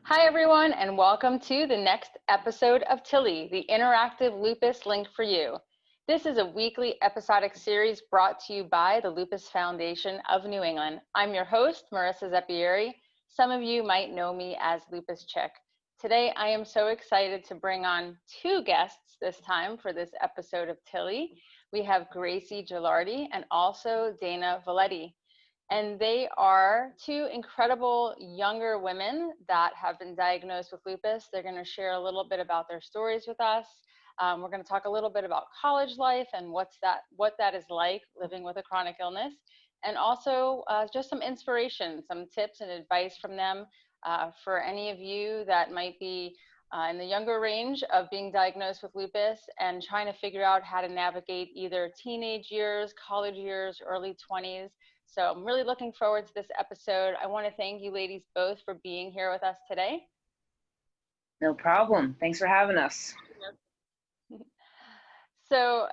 Hi, everyone, and welcome to the next episode of Tilly, the interactive lupus link for you. This is a weekly episodic series brought to you by the Lupus Foundation of New England. I'm your host, Marissa Zeppieri. Some of you might know me as Lupus Chick. Today, I am so excited to bring on two guests this time for this episode of Tilly. We have Gracie Gilardi and also Dana Valetti. And they are two incredible younger women that have been diagnosed with lupus. They're going to share a little bit about their stories with us. We're going to talk a little bit about college life and what that is like living with a chronic illness, and also just some inspiration, some tips and advice from them for any of you that might be in the younger range of being diagnosed with lupus and trying to figure out how to navigate either teenage years, college years, early 20s. So I'm really looking forward to this episode. I want to thank you ladies both for being here with us today. No problem. Thanks for having us. So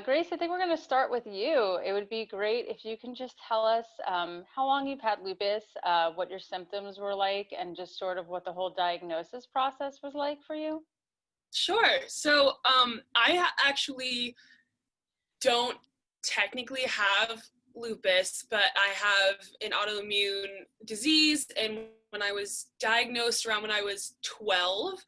Grace, I think we're going to start with you. It would be great if you can just tell us how long you've had lupus, what your symptoms were like, and just sort of what the whole diagnosis process was like for you. Sure. So I actually don't technically have lupus, but I have an autoimmune disease. And when I was diagnosed around when I was 12,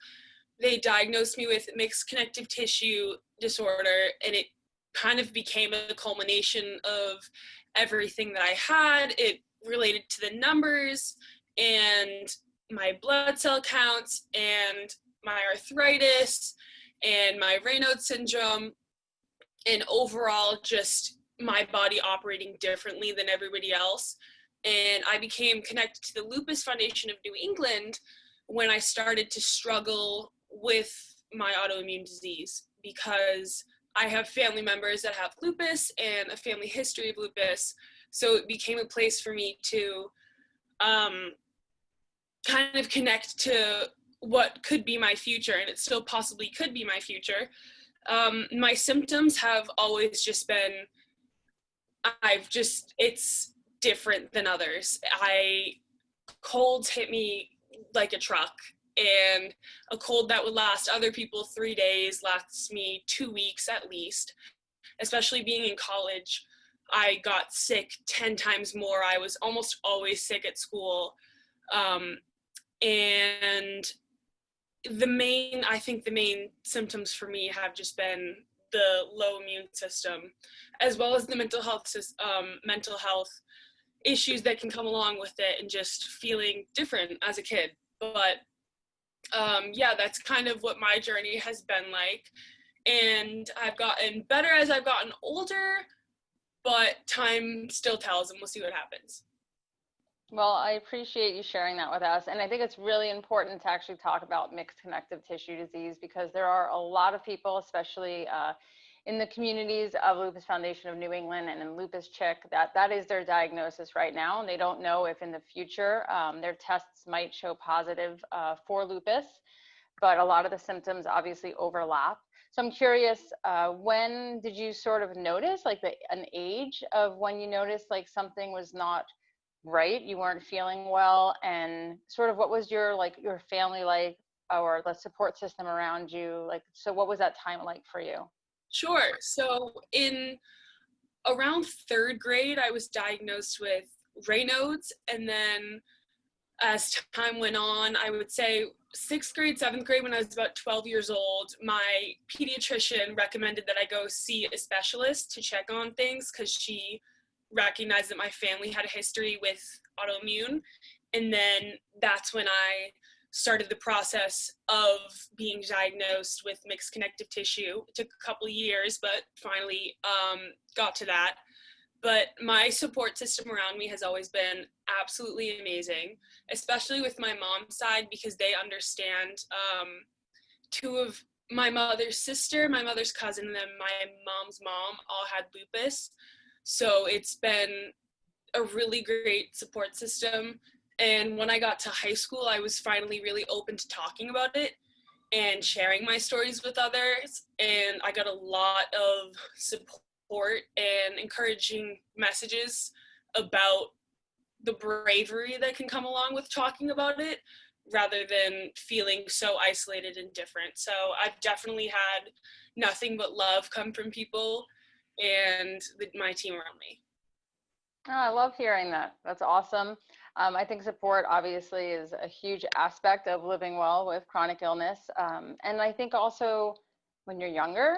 they diagnosed me with mixed connective tissue disorder, and it kind of became a culmination of everything that I had. It related to the numbers and my blood cell counts and my arthritis and my Raynaud's syndrome, and overall just my body operating differently than everybody else. And I became connected to the Lupus Foundation of New England when I started to struggle with my autoimmune disease, because I have family members that have lupus and a family history of lupus. So it became a place for me to kind of connect to what could be my future, and it still possibly could be my future. My symptoms have always just been, it's different than others. Colds hit me like a truck, and a cold that would last other people 3 days lasts me 2 weeks at least. Especially being in college, I got sick 10 times more. I was almost always sick at school. And the main symptoms for me have just been the low immune system, as well as the mental health issues that can come along with it, and just feeling different as a kid. But yeah, that's kind of what my journey has been like. And I've gotten better as I've gotten older, but time still tells, and we'll see what happens. Well, I appreciate you sharing that with us. And I think it's really important to actually talk about mixed connective tissue disease, because there are a lot of people, especially in the communities of Lupus Foundation of New England and in Lupus Chick, that is their diagnosis right now. And they don't know if in the future their tests might show positive for lupus, but a lot of the symptoms obviously overlap. So I'm curious, when did you sort of notice, like an age of when you noticed like something was not right, you weren't feeling well, and sort of what was your family like, or the support system around you like? So what was that time like for you? Sure. So in around third grade, I was diagnosed with Raynaud's, and then as time went on, I would say sixth grade, seventh grade, when I was about 12 years old, my pediatrician recommended that I go see a specialist to check on things, because she recognized that my family had a history with autoimmune. And then that's when I started the process of being diagnosed with mixed connective tissue. It took a couple of years, but finally got to that. But my support system around me has always been absolutely amazing, especially with my mom's side, because they understand. Two of my mother's sister, my mother's cousin, and then my mom's mom all had lupus. So it's been a really great support system. And when I got to high school, I was finally really open to talking about it and sharing my stories with others. And I got a lot of support and encouraging messages about the bravery that can come along with talking about it, rather than feeling so isolated and different. So I've definitely had nothing but love come from people and my team around me. Oh, I love hearing that. That's awesome. I think support obviously is a huge aspect of living well with chronic illness. And I think also when you're younger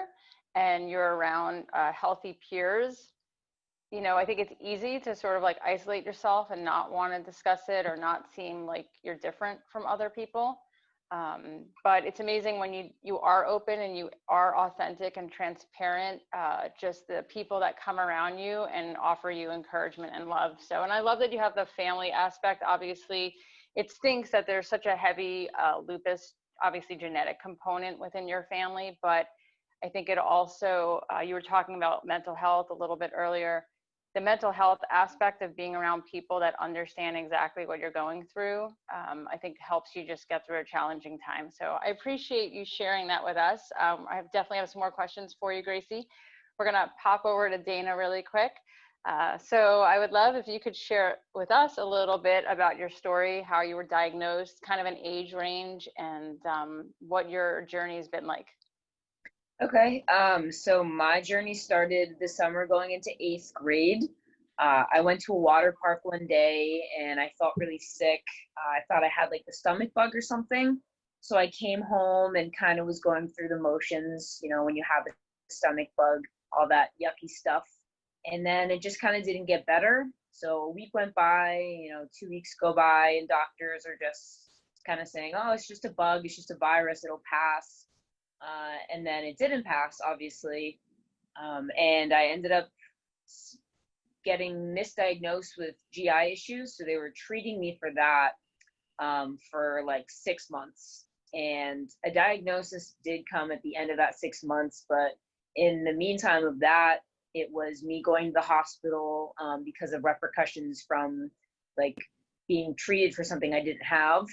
and you're around healthy peers, I think it's easy to sort of like isolate yourself and not want to discuss it or not seem like you're different from other people. But it's amazing when you are open and you are authentic and transparent, just the people that come around you and offer you encouragement and love. So, and I love that you have the family aspect. Obviously, it stinks that there's such a heavy lupus, obviously genetic component within your family, but I think it also, you were talking about mental health a little bit earlier. The mental health aspect of being around people that understand exactly what you're going through, I think helps you just get through a challenging time. So I appreciate you sharing that with us. I definitely have some more questions for you, Gracie. We're gonna pop over to Dana really quick. So I would love if you could share with us a little bit about your story, how you were diagnosed, kind of an age range, and what your journey has been like. Okay, so my journey started this summer going into 8th grade. I went to a water park one day and I felt really sick. I thought I had like the stomach bug or something. So I came home and kind of was going through the motions, when you have a stomach bug, all that yucky stuff. And then it just kind of didn't get better. So a week went by, 2 weeks go by, and doctors are just kind of saying, oh, it's just a bug, it's just a virus, it'll pass. And then it didn't pass, obviously. And I ended up getting misdiagnosed with GI issues. So they were treating me for that for like 6 months. And a diagnosis did come at the end of that 6 months. But in the meantime of that, it was me going to the hospital because of repercussions from like being treated for something I didn't have.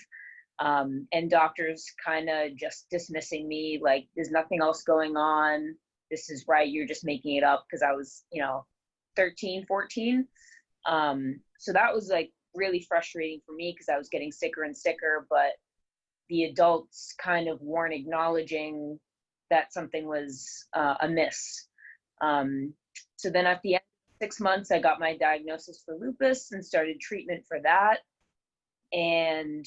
And doctors kind of just dismissing me, like, there's nothing else going on. This is right. You're just making it up, because I was, 13, 14. So that was like really frustrating for me because I was getting sicker and sicker, but the adults kind of weren't acknowledging that something was amiss. So then at the end of 6 months, I got my diagnosis for lupus and started treatment for that. And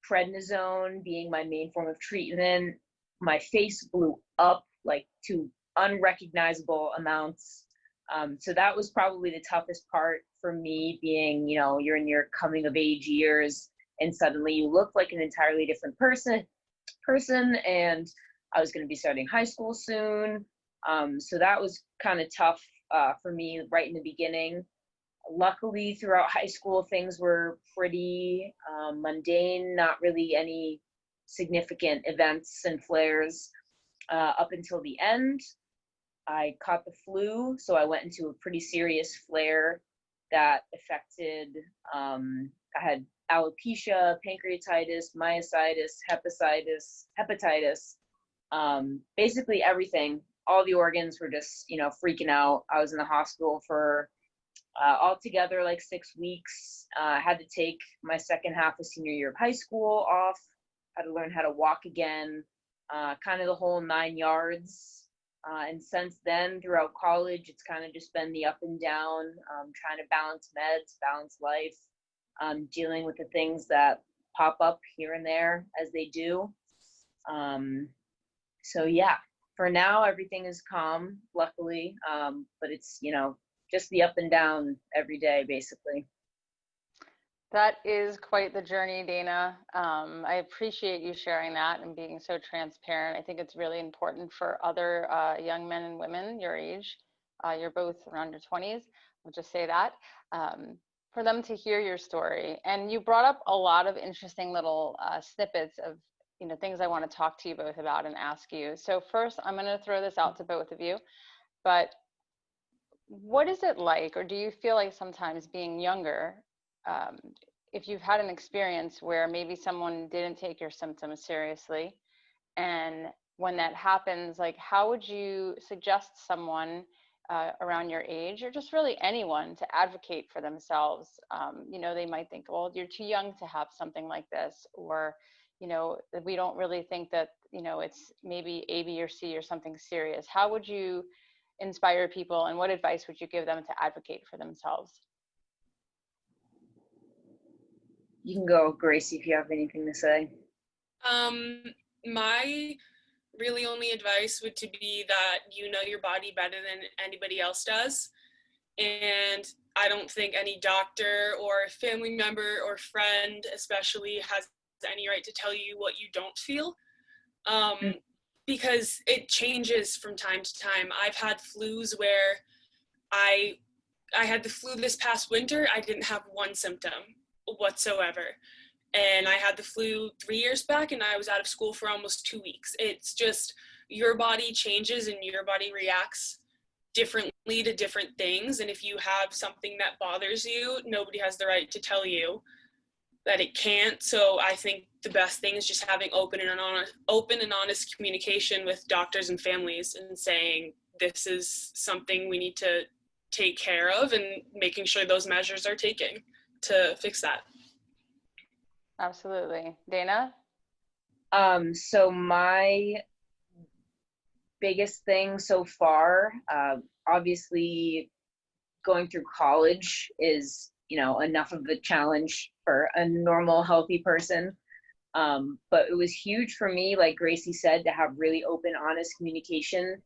prednisone being my main form of treatment, my face blew up like to unrecognizable amounts. So that was probably the toughest part for me, being, you're in your coming of age years and suddenly you look like an entirely different person. And I was going to be starting high school soon. So that was kind of tough for me right in the beginning. Luckily, throughout high school, things were pretty mundane, not really any significant events and flares up until the end. I caught the flu, so I went into a pretty serious flare that affected, I had alopecia, pancreatitis, myositis, hepatitis, basically everything. All the organs were just, freaking out. I was in the hospital for altogether like 6 weeks. I had to take my second half of senior year of high school off, had to learn how to walk again, kind of the whole 9 yards. And since then, throughout college, it's kind of just been the up and down, trying to balance meds, balance life, dealing with the things that pop up here and there as they do. So yeah, for now, everything is calm, luckily, but it's, just the up and down every day, basically. That is quite the journey, Dana. I appreciate you sharing that and being so transparent. I think it's really important for other young men and women your age. You're both around your 20s. I'll just say that. For them to hear your story. And you brought up a lot of interesting little snippets of things I want to talk to you both about and ask you. So first, I'm going to throw this out to both of you. But what is it like, or do you feel like sometimes being younger, if you've had an experience where maybe someone didn't take your symptoms seriously, and when that happens, like, how would you suggest someone around your age, or just really anyone, to advocate for themselves. They might think, well, you're too young to have something like this, or we don't really think that it's maybe A, B, or C, or something serious. How would you inspire people, and what advice would you give them to advocate for themselves? You can go, Gracie, if you have anything to say. My really only advice would to be that you know your body better than anybody else does. And I don't think any doctor or family member or friend especially has any right to tell you what you don't feel. Because it changes from time to time. I've had flus where I had the flu this past winter. I didn't have one symptom whatsoever. And I had the flu 3 years back, and I was out of school for almost 2 weeks. It's just your body changes and your body reacts differently to different things. And if you have something that bothers you, nobody has the right to tell you that it can't. So I think the best thing is just having open and honest communication with doctors and families, and saying this is something we need to take care of, and making sure those measures are taken to fix that. Absolutely. Dana? So my biggest thing so far, obviously going through college is, enough of a challenge for a normal, healthy person. But it was huge for me, like Gracie said, to have really open, honest communication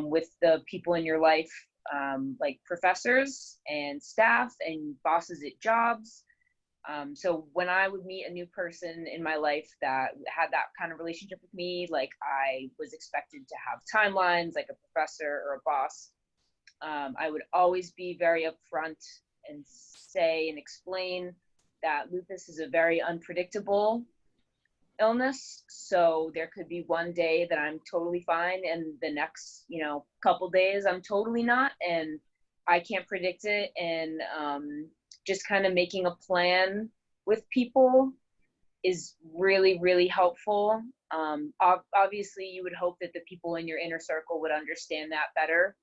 with the people in your life, like professors and staff and bosses at jobs. So when I would meet a new person in my life that had that kind of relationship with me, like I was expected to have timelines, like a professor or a boss, I would always be very upfront and say and explain that lupus is a very unpredictable illness. So there could be one day that I'm totally fine, and the next, couple days I'm totally not, and I can't predict it. And just kind of making a plan with people is really, really helpful. Obviously, you would hope that the people in your inner circle would understand that better,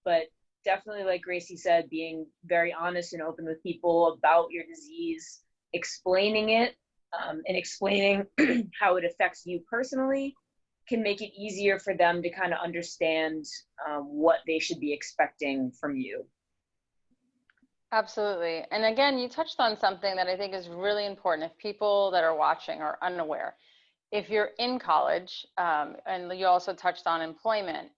but definitely, like Gracie said, being very honest and open with people about your disease, explaining it, and explaining how it affects you personally can make it easier for them to kind of understand what they should be expecting from you. Absolutely. And again, you touched on something that I think is really important if people that are watching are unaware. If you're in college, and you also touched on employment,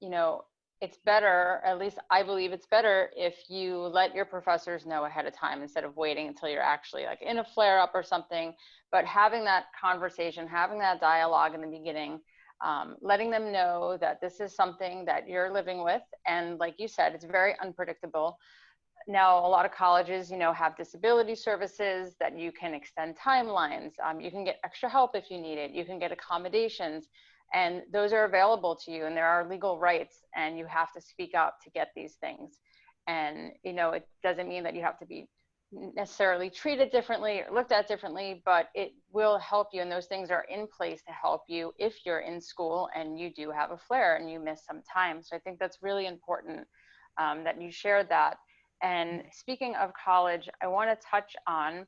it's better, at least I believe it's better, if you let your professors know ahead of time instead of waiting until you're actually like in a flare up or something. But having that conversation, having that dialogue in the beginning, letting them know that this is something that you're living with. And like you said, it's very unpredictable. Now, a lot of colleges, have disability services that you can extend timelines. You can get extra help if you need it. You can get accommodations, and those are available to you, and there are legal rights, and you have to speak up to get these things. And, it doesn't mean that you have to be necessarily treated differently or looked at differently, but it will help you. And those things are in place to help you if you're in school and you do have a flare and you miss some time. So I think that's really important that you shared that. And speaking of college, I want to touch on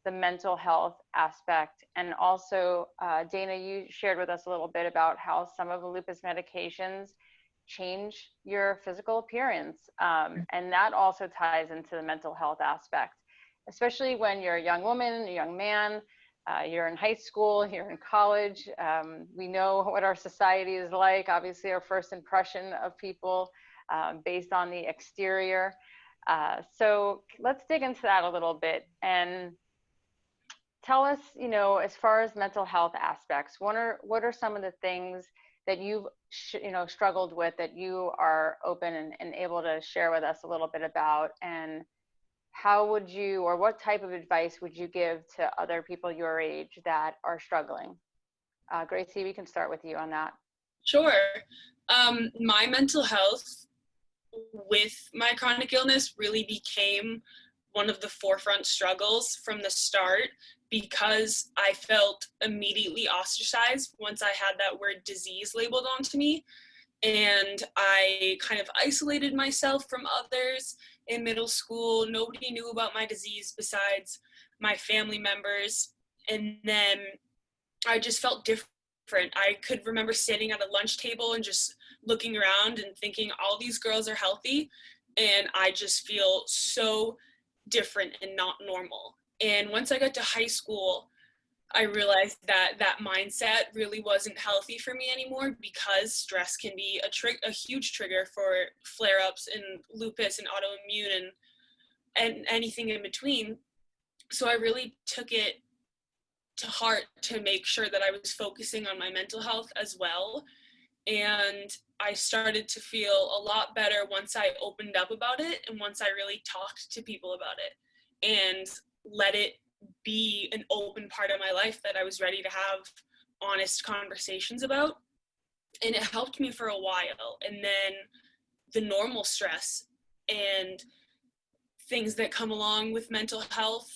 the mental health aspect. And also, Dana, you shared with us a little bit about how some of the lupus medications change your physical appearance. And that also ties into the mental health aspect, especially when you're a young woman, a young man, you're in high school, you're in college. We know what our society is like. Obviously, our first impression of people based on the exterior. So let's dig into that a little bit and tell us, as far as mental health aspects, what are some of the things that you've, struggled with that you are open and able to share with us a little bit about, and how would you, or what type of advice would you give to other people your age that are struggling? Gracie, we can start with you on that. Sure. My mental health with my chronic illness really became one of the forefront struggles from the start, because I felt immediately ostracized once I had that word disease labeled onto me. and I kind of isolated myself from others in middle school. Nobody knew about my disease besides my family members. And then I just felt different. I could remember sitting at a lunch table and just looking around and thinking, all these girls are healthy, and I just feel so different and not normal. And once I got to high school, I realized that that mindset really wasn't healthy for me anymore, because stress can be a huge trigger for flare-ups and lupus and autoimmune and anything in between. So I really took it to heart to make sure that I was focusing on my mental health as well. And I started to feel a lot better once I opened up about it, and once I really talked to people about it and let it be an open part of my life that I was ready to have honest conversations about. And it helped me for a while. And then the normal stress and things that come along with mental health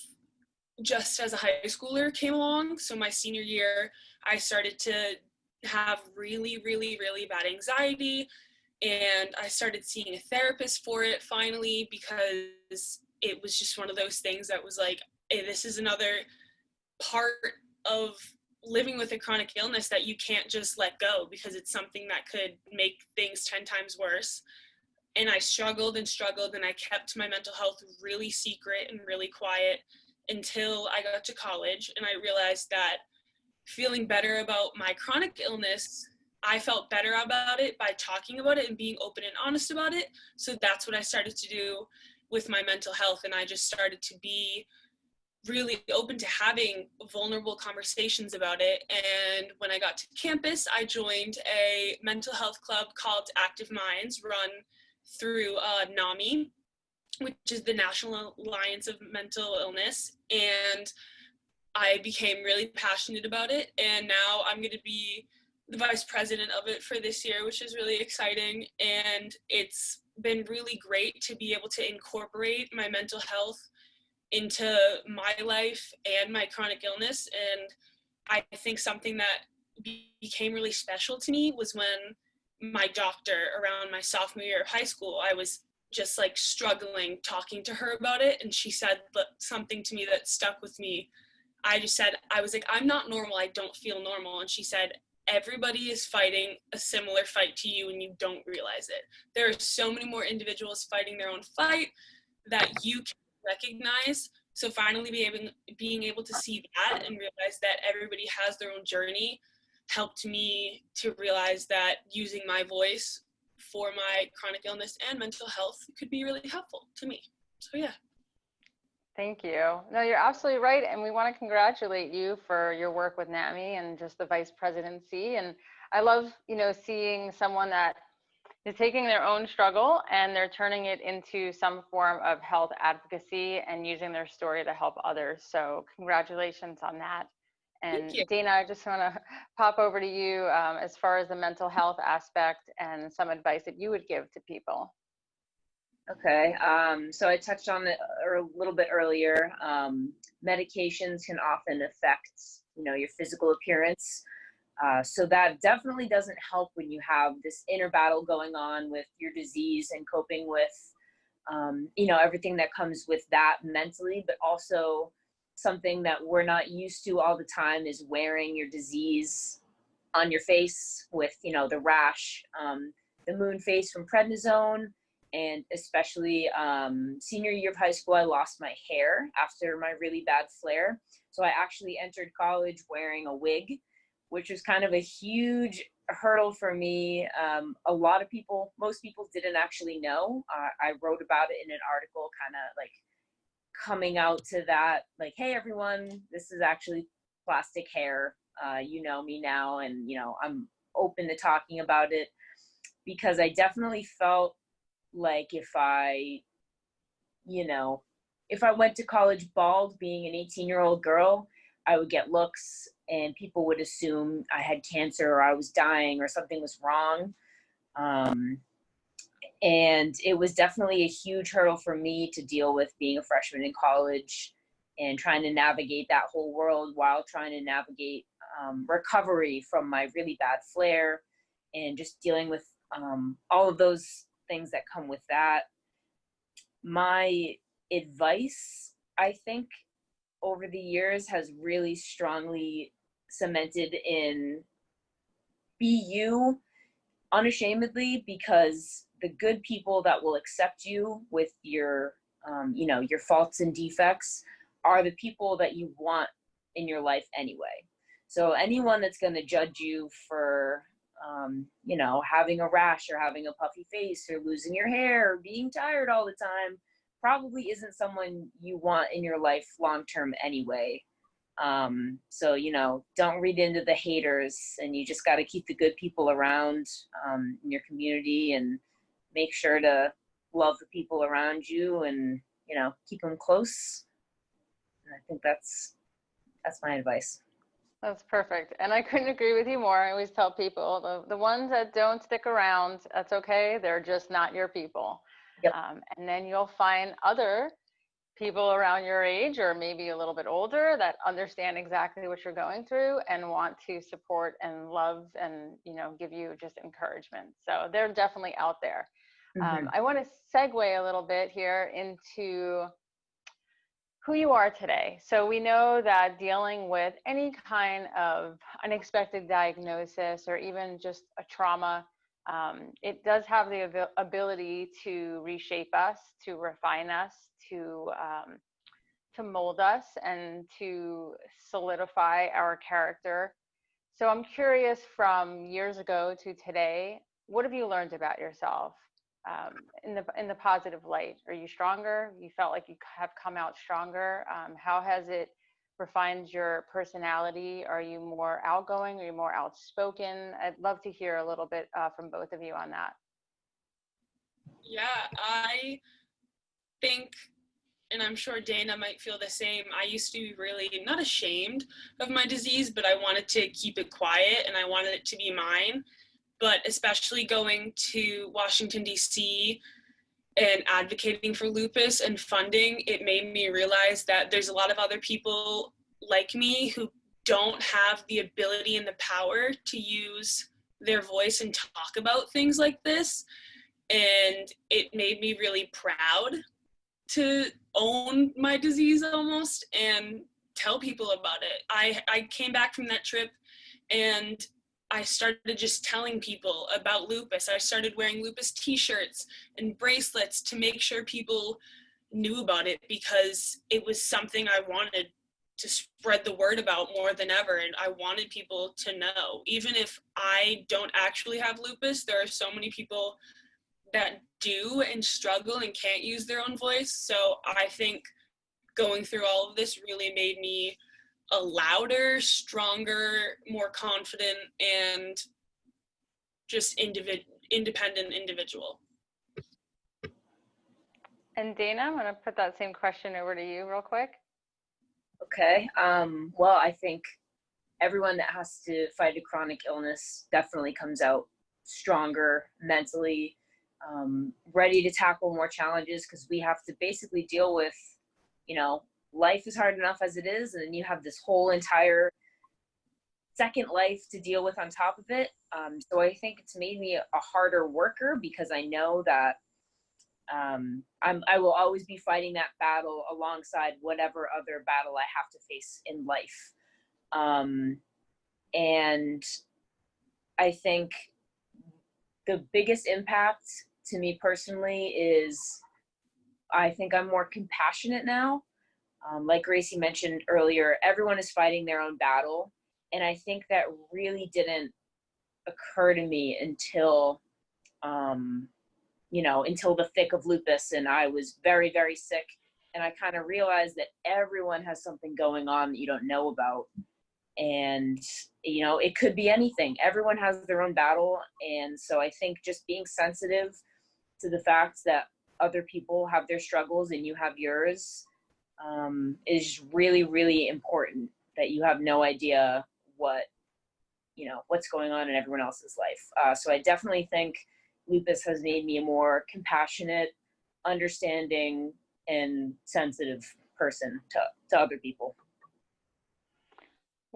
just as a high schooler came along. So my senior year, I started to have really, really, really bad anxiety, and I started seeing a therapist for it finally, because it was just one of those things that was like, hey, this is another part of living with a chronic illness that you can't just let go, because it's something that could make things 10 times worse. And I struggled and struggled, and I kept my mental health really secret and really quiet until I got to college, and I realized that feeling better about my chronic illness, I felt better about it by talking about it and being open and honest about it. So that's what I started to do with my mental health, and I just started to be really open to having vulnerable conversations about it. And when I got to campus, I joined a mental health club called Active Minds, run through NAMI, which is the National Alliance of Mental Illness. And I became really passionate about it, and now I'm going to be the vice president of it for this year, which is really exciting. And it's been really great to be able to incorporate my mental health into my life and my chronic illness. And I think something that became really special to me was when my doctor, around my sophomore year of high school, I was just like struggling talking to her about it, and she said something to me that stuck with me. I was like, I'm not normal, I don't feel normal. And she said, everybody is fighting a similar fight to you and you don't realize it. There are so many more individuals fighting their own fight that you can recognize. So finally being able to see that and realize that everybody has their own journey helped me to realize that using my voice for my chronic illness and mental health could be really helpful to me. So yeah. Thank you. No, you're absolutely right. And we want to congratulate you for your work with NAMI and just the vice presidency. And I love, seeing someone that is taking their own struggle and they're turning it into some form of health advocacy and using their story to help others. So congratulations on that. And Dana, I just want to pop over to you as far as the mental health aspect and some advice that you would give to people. Okay, so I touched on it a little bit earlier. Medications can often affect, your physical appearance. So that definitely doesn't help when you have this inner battle going on with your disease and coping with, everything that comes with that mentally, but also something that we're not used to all the time is wearing your disease on your face with, the rash, the moon face from prednisone. And especially senior year of high school, I lost my hair after my really bad flare. So I actually entered college wearing a wig, which was kind of a huge hurdle for me. Most people didn't actually know. I wrote about it in an article, kind of like coming out to that, like, hey, everyone, this is actually plastic hair. You know me now, and, I'm open to talking about it, because I definitely felt like if I went to college bald, being an 18-year-old girl, I would get looks and people would assume I had cancer or I was dying or something was wrong. And it was definitely a huge hurdle for me to deal with, being a freshman in college and trying to navigate that whole world while trying to navigate recovery from my really bad flare, and just dealing with all of those things that come with that. My advice, I think, over the years has really strongly cemented in be you unashamedly, because the good people that will accept you with your your faults and defects are the people that you want in your life anyway. So anyone that's going to judge you for having a rash or having a puffy face or losing your hair or being tired all the time probably isn't someone you want in your life long term anyway. So don't read into the haters, and you just got to keep the good people around in your community, and make sure to love the people around you, and keep them close. And I think that's my advice. That's perfect. And I couldn't agree with you more. I always tell people the ones that don't stick around, that's okay. They're just not your people. Yep. And then you'll find other people around your age or maybe a little bit older that understand exactly what you're going through and want to support and love and give you just encouragement. So they're definitely out there. Mm-hmm. I want to segue a little bit here into who you are today. So we know that dealing with any kind of unexpected diagnosis or even just a trauma, it does have the ability to reshape us, to refine us, to mold us, and to solidify our character. So I'm curious, from years ago to today, what have you learned about yourself in the positive light? Are you stronger? You felt like you have come out stronger? How has it refined your personality? Are you more outgoing? Are you more outspoken? I'd love to hear a little bit from both of you on that. Yeah, I think, and I'm sure Dana might feel the same, I used to be really not ashamed of my disease, but I wanted to keep it quiet and I wanted it to be mine. But especially going to Washington, D.C. and advocating for lupus and funding, it made me realize that there's a lot of other people like me who don't have the ability and the power to use their voice and talk about things like this. And it made me really proud to own my disease almost and tell people about it. I came back from that trip and I started just telling people about lupus. I started wearing lupus t-shirts and bracelets to make sure people knew about it, because it was something I wanted to spread the word about more than ever. And I wanted people to know, even if I don't actually have lupus, there are so many people that do and struggle and can't use their own voice. So I think going through all of this really made me a louder, stronger, more confident, and just independent individual. And Dana, I'm going to put that same question over to you real quick. Okay. Well, I think everyone that has to fight a chronic illness definitely comes out stronger mentally, ready to tackle more challenges, because we have to basically deal with, life is hard enough as it is, and then you have this whole entire second life to deal with on top of it. So I think it's made me a harder worker, because I know that I will always be fighting that battle alongside whatever other battle I have to face in life. And I think the biggest impact to me personally is I think I'm more compassionate now. Like Gracie mentioned earlier, everyone is fighting their own battle. And I think that really didn't occur to me until, until the thick of lupus. And I was very, very sick. And I kind of realized that everyone has something going on that you don't know about. And, it could be anything. Everyone has their own battle. And so I think just being sensitive to the fact that other people have their struggles and you have yours is really, really important, that you have no idea what's going on in everyone else's life. So I definitely think lupus has made me a more compassionate, understanding, and sensitive person to other people.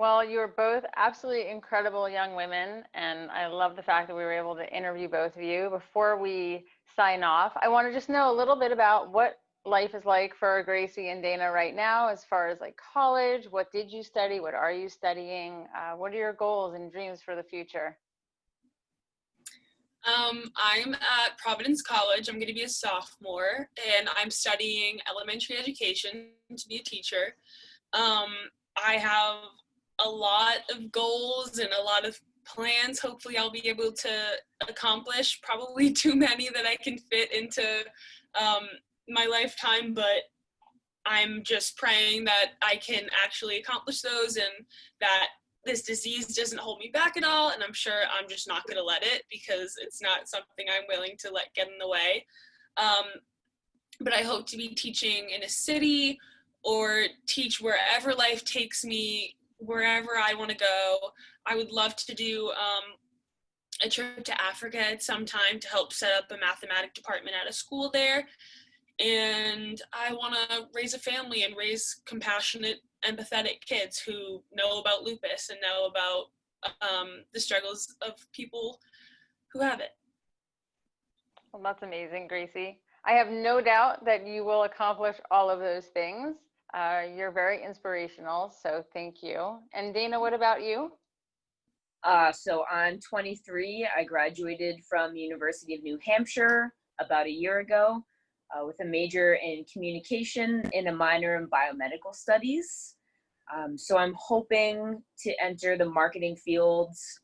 Well, you're both absolutely incredible young women, and I love the fact that we were able to interview both of you. Before we sign off, I want to just know a little bit about what life is like for Gracie and Dana right now, as far as like college. What did you study? What are you studying? What are your goals and dreams for the future? I'm at Providence College. I'm going to be a sophomore, and I'm studying elementary education to be a teacher. Um, I have a lot of goals and a lot of plans. Hopefully, I'll be able to accomplish probably too many that I can fit into um, my lifetime, but I'm just praying that I can actually accomplish those and that this disease doesn't hold me back at all. And I'm sure I'm just not going to let it, because it's not something I'm willing to let get in the way. Um, but I hope to be teaching in a city or teach wherever life takes me, wherever I want to go. I would love to do a trip to Africa at some time to help set up a mathematics department at a school there. And I want to raise a family and raise compassionate, empathetic kids who know about lupus and know about the struggles of people who have it. Well, that's amazing, Gracie. I have no doubt that you will accomplish all of those things. You're very inspirational, so thank you. And Dana, what about you? So I'm 23. I graduated from the University of New Hampshire about a year ago with a major in communication and a minor in biomedical studies. So I'm hoping to enter the marketing fields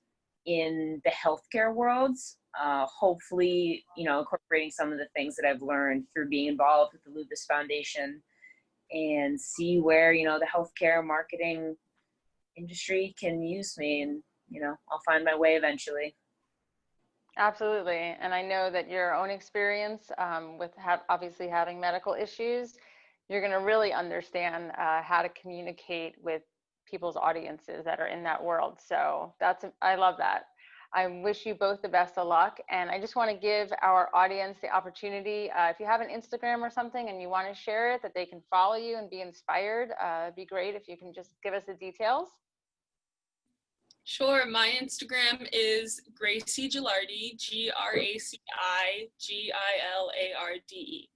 in the healthcare worlds. Hopefully, incorporating some of the things that I've learned through being involved with the Lupus Foundation, and see where, the healthcare marketing industry can use me, and, I'll find my way eventually. Absolutely. And I know that your own experience with obviously having medical issues, you're going to really understand how to communicate with people's audiences that are in that world. So I love that. I wish you both the best of luck. And I just want to give our audience the opportunity, if you have an Instagram or something and you want to share it, that they can follow you and be inspired. It'd be great if you can just give us the details. Sure, my Instagram is Gracie Gilardi, GraciGilarde.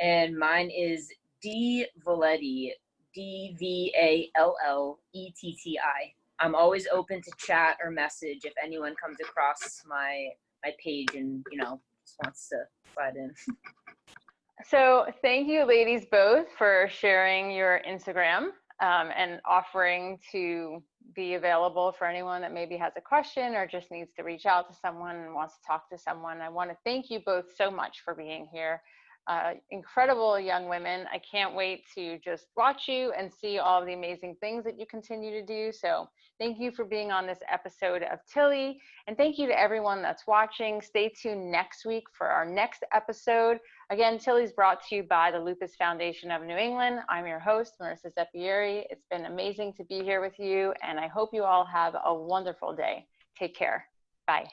And mine is D Valletti, DVALLETTI. I'm always open to chat or message if anyone comes across my page and, just wants to slide in. So thank you, ladies, both for sharing your Instagram and offering to be available for anyone that maybe has a question or just needs to reach out to someone and wants to talk to someone. I want to thank you both so much for being here. Incredible young women. I can't wait to just watch you and see all of the amazing things that you continue to do. So thank you for being on this episode of Tilly. And thank you to everyone that's watching. Stay tuned next week for our next episode. Again, Tilly's brought to you by the Lupus Foundation of New England. I'm your host, Marissa Zeppieri. It's been amazing to be here with you, and I hope you all have a wonderful day. Take care. Bye.